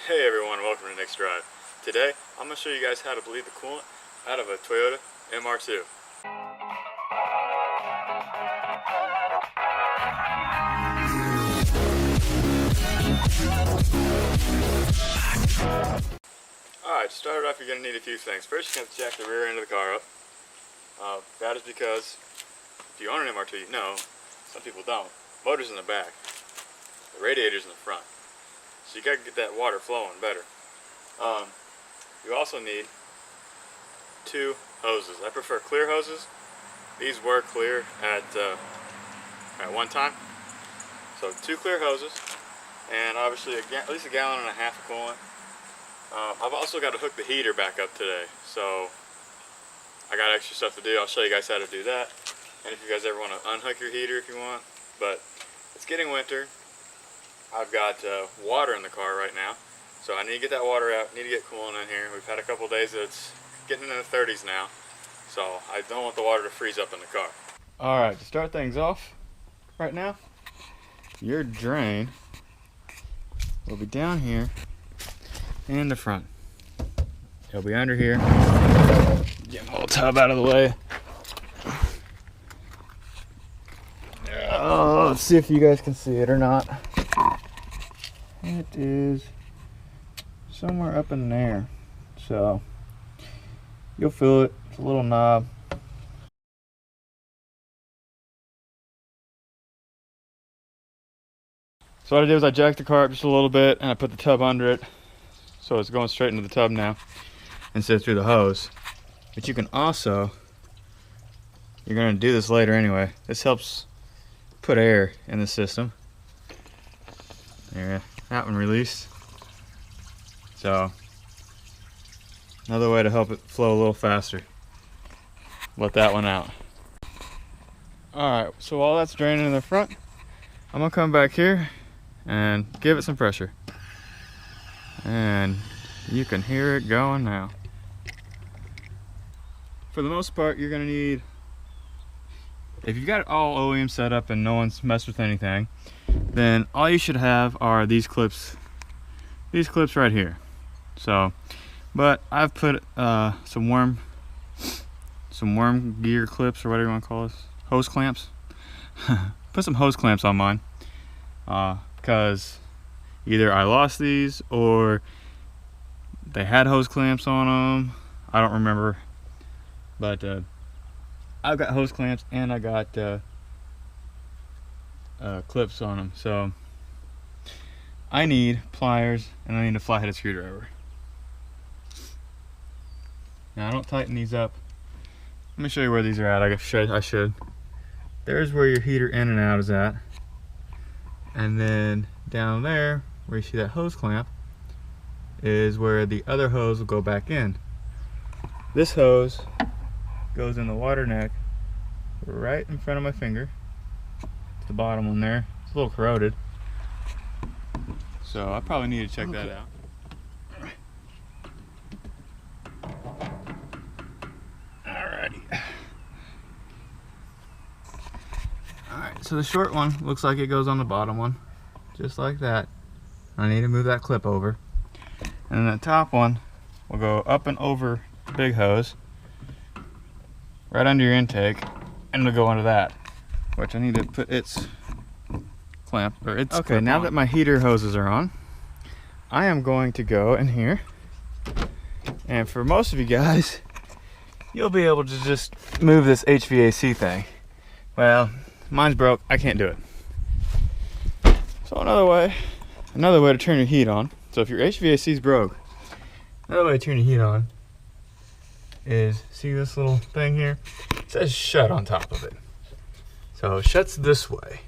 Hey everyone, welcome to Nick's Drive. Today, I'm going to show you guys how to bleed the coolant out of a Toyota MR2. Alright, to start off, you're going to need a few things. First, you're going to have to jack the rear end of the car up. That is because, if you own an MR2, you know, some people don't. Motor's in the back. The radiator's in the front. So you got to get that water flowing better. You also need two hoses. I prefer clear hoses. These were clear at one time. So two clear hoses, and obviously at least a gallon and a half of coolant. I've also got to hook the heater back up today, so I got extra stuff to do. I'll show you guys how to do that, and if you guys ever want to unhook your heater if you want. But it's getting winter. I've got water in the car right now, so I need to get that water out, need to get coolant in here. We've had a couple days that's getting into the 30s now, so I don't want the water to freeze up in the car. Alright, to start things off right now, your drain will be down here in the front. It'll be under here. Get my whole tub out of the way. Oh, let's see if you guys can see it or not. It is somewhere up in there, so you'll feel it. It's a little knob. So what I did was I jacked the car up just a little bit and I put the tub under it, so it's going straight into the tub now instead of through the hose. But you can also, you're going to do this later anyway, this helps put air in the system. There, that one released. So another way to help it flow a little faster. Let that one out. Alright, so while that's draining in the front, I'm going to come back here and give it some pressure. And you can hear it going now. For the most part, you're going to need, if you've got it all OEM set up and no one's messed with anything, then all you should have are these clips right here. So, but I've put some worm gear clips, or whatever you want to call this, hose clamps. Put some hose clamps on mine, because either I lost these or they had hose clamps on them. I don't remember, but I've got hose clamps and I got clips on them. So I need pliers and I need a flat-headed screwdriver. Now I don't tighten these up. Let me show you where these are at. I should. There's where your heater in and out is at, and then down there where you see that hose clamp is where the other hose will go back in. This hose goes in the water neck right in front of my finger. It's the bottom one there. It's a little corroded, so I probably need to check that out. Alrighty. Alright, so the short one looks like it goes on the bottom one, just like that. I need to move that clip over. And then the top one will go up and over the big hose, right under your intake, and it'll go under that, which I need to put its clamp, or its okay, now that my heater hoses are on, I am going to go in here, and for most of you guys, you'll be able to just move this HVAC thing. Well, mine's broke, I can't do it. So another way to turn your heat on, so if your HVAC's broke, another way to turn your heat on is, see this little thing here? It says shut on top of it. So it shuts this way.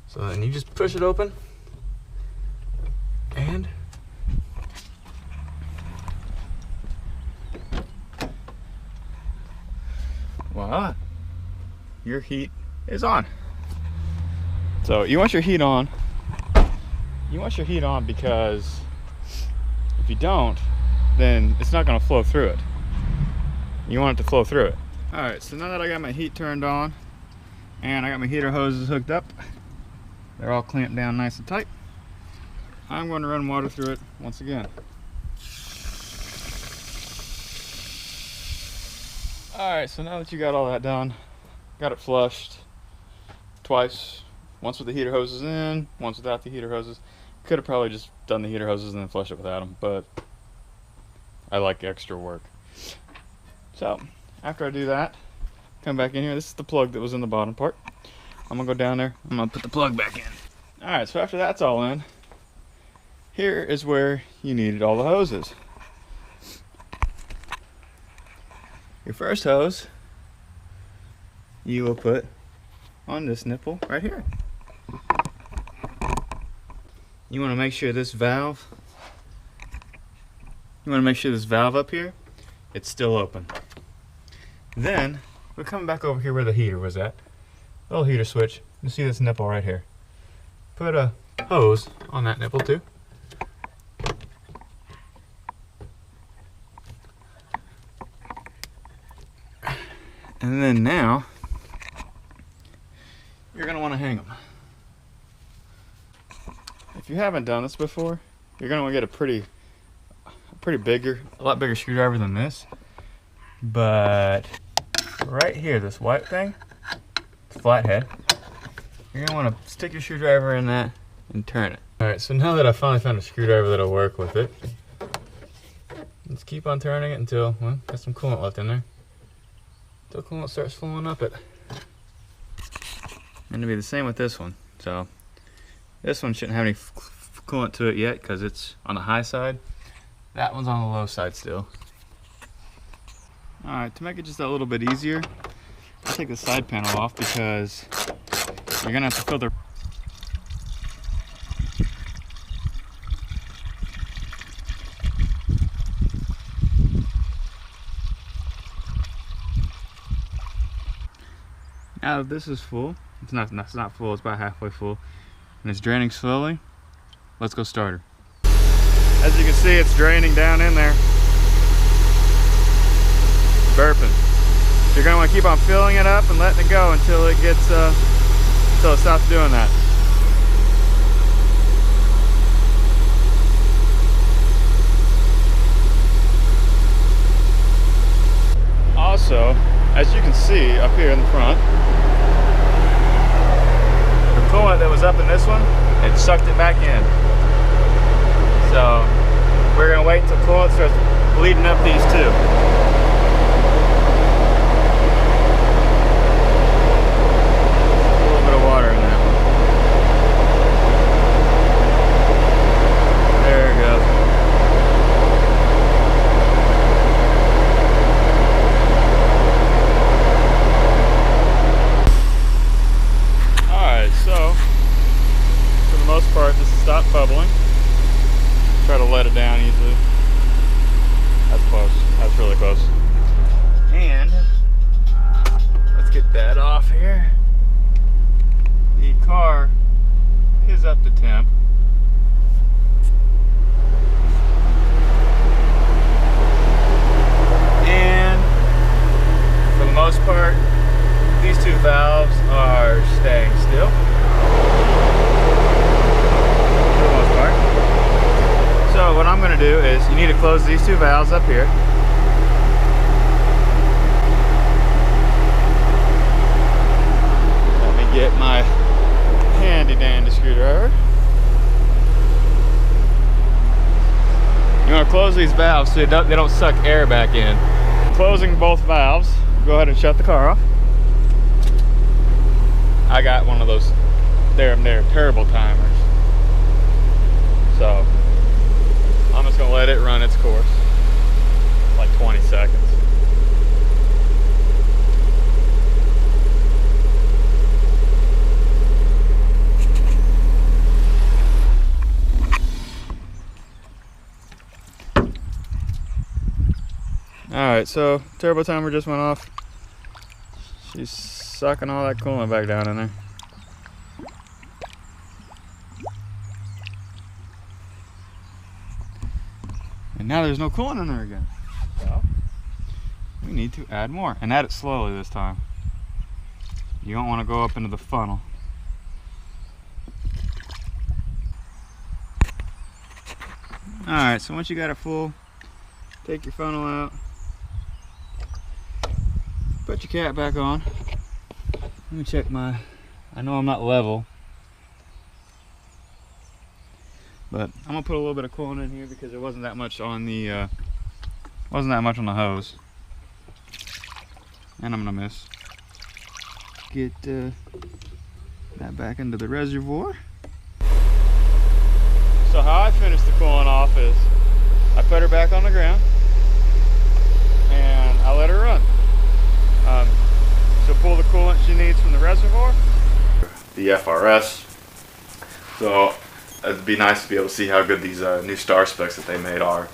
So then you just push it open, and voila, your heat is on. So you want your heat on. You want your heat on because if you don't, then it's not going to flow through it. You want it to flow through it. Alright, so now that I got my heat turned on and I got my heater hoses hooked up, they're all clamped down nice and tight, I'm going to run water through it once again. Alright, so now that you got all that done, got it flushed twice. Once with the heater hoses in, once without the heater hoses. Could have probably just done the heater hoses and then flushed it without them, but I like extra work. So, after I do that, come back in here. This is the plug that was in the bottom part. I'm going to go down there. I'm going to put the plug back in. Alright, so after that's all in, here is where you needed all the hoses. Your first hose, you will put on this nipple right here. You want to make sure this valve, up here, it's still open. Then, we're coming back over here where the heater was at. Little heater switch. You see this nipple right here. Put a hose on that nipple too. And then now, you're going to want to hang them. If you haven't done this before, you're going to want to get a lot bigger screwdriver than this. But right here, this white thing, it's a flathead. You're going to want to stick your screwdriver in that and turn it. Alright, so now that I finally found a screwdriver that'll work with it, let's keep on turning it until, well, got some coolant left in there. Until coolant starts flowing up it. And it'll be the same with this one. So this one shouldn't have any coolant to it yet because it's on the high side. That one's on the low side still. Alright, to make it just a little bit easier, I'll take the side panel off because you're going to have to filter. Now that this is full, it's not full, it's about halfway full, and it's draining slowly. Let's go start her. As you can see, it's draining down in there. Burping. So you're going to want to keep on filling it up and letting it go until it gets, until it stops doing that. Also, as you can see up here in the front, the coolant that was up in this one, it sucked it back in. So we're going to wait until coolant starts bleeding up these two. A little bit of water in that one. There it goes. Alright, so for the most part this has stopped bubbling. Try to let it down easily. That's close. That's really close. And let's get that off here. The car is up to temp. And for the most part, these two valves are staying still. For the most part. So what I'm going to do is, you need to close these two valves up here. Let me get my handy dandy screwdriver. You want to close these valves so they don't suck air back in. Closing both valves, go ahead and shut the car off. I got one of those, they're terrible timers. So I'm just going to let it run its course, like 20 seconds. Alright, so turbo timer just went off. She's sucking all that coolant back down in there. And now there's no coolant in there again. So we need to add more, and add it slowly this time. You don't want to go up into the funnel. Alright, so once you got it full, take your funnel out, put your cap back on. Let me check my, I know I'm not level, but I'm gonna put a little bit of coolant in here because there wasn't that much on the hose, and I'm gonna miss. Get that back into the reservoir. So how I finish the coolant off is I put her back on the ground and I let her run. So pull the coolant she needs from the reservoir. The FRS. So it'd be nice to be able to see how good these new star specs that they made are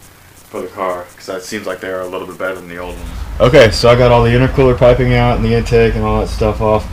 for the car, because it seems like they're a little bit better than the old ones. Okay, so I got all the intercooler piping out and the intake and all that stuff off.